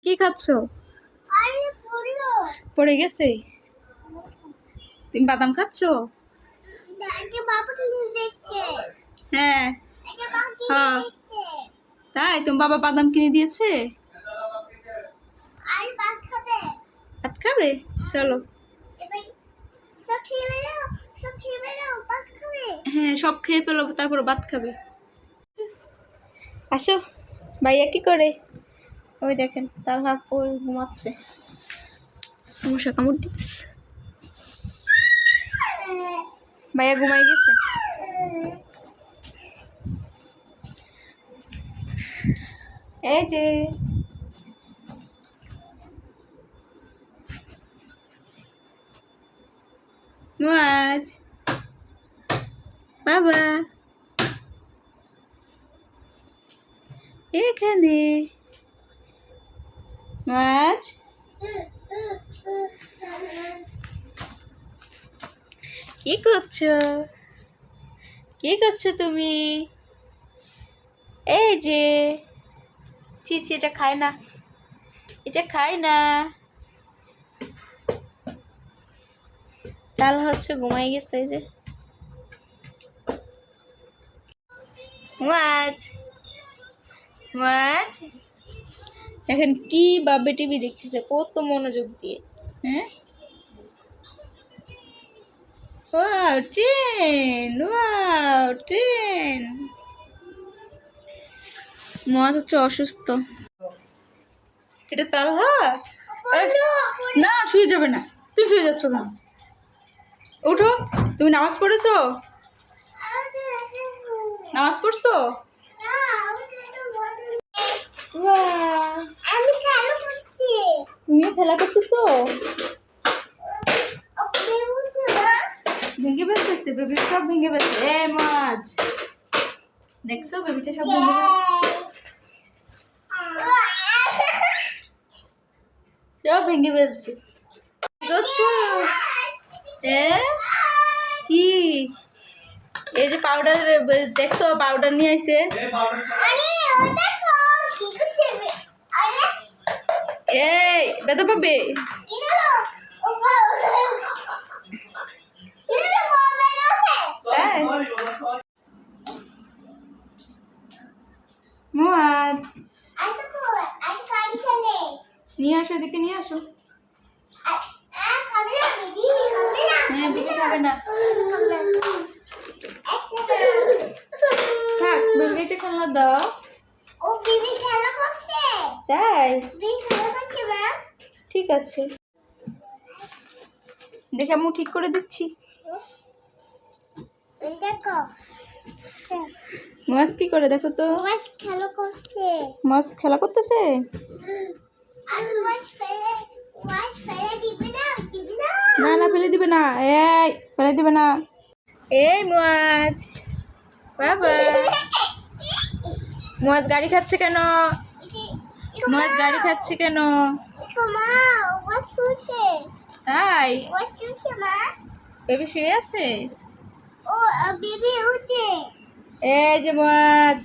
কি খাচ্ছ? পড়ে গেছে। তুমি বাদাম খাচ্ছ? হ্যাঁ হ্যাঁ, তাই তোমার বাবা বাদাম কিনে দিয়েছে? ভাত খাবে? চলো। হ্যাঁ, সব খেয়ে ফেলো, তারপর ভাত খাবে। আসো। ভাইয়া কি করে? ওই দেখেন তালহা ঘুমাচ্ছে, মশা কামড় দিচ্ছে। ভাইয়া ঘুমাই গেছে। এই যে মাছ, বাবা এখানে মাছ। কি করছো? কি করছো তুমি? এই যে চিচি, এটা খায় না, এটা খায় না। তাল হচ্ছে ঘুমাই গেছে। এই যে মাছ, মাছ এখন কি বাবে টিভি দেখতেছে কত মনোযোগ দিয়ে। হ্যাঁ, ওয়াও ট্রেন, ওয়াও ট্রেন। মাছ হচ্ছে অসুস্থ। এটা তালহা? না, শুয়ে যাবে না। তুমি শুয়ে যাচ্ছ কেন? উঠো। তুমি নামাজ পড়েছো? নামাজ পড়ছো? তুমিও খেলা করতেছো? ভেঙে ফেলতেছে, বেবি সব ভেঙে ফেলছে। এ মাছ, দেখছো বেবিটা সব ভেঙে সব ভেঙে ফেলছে। কি এই যে পাউডার দেখছো, পাউডার নিয়ে আইছে। এই বেদা পাবে। নিয়ে আসো, এদিকে নিয়ে আসো। হ্যাঁ, বেবি খাবে না। থাক, বেবিকে খেলনা দাও। তাই ঠিক আছে, দেখে আমি ঠিক করে দিচ্ছি। মাছ কি করে দেখো তো। মাছ খেলা করতেছে। না না, ফেলে দিবে না। এই ফেলে দিবে না। এই মাছ, বাবা মাছ গাড়ি খাচ্ছে কেন? মাছ গাড়ি খাচ্ছে কেন? তাই বেবি শুয়ে আছে। এই যে মাছ।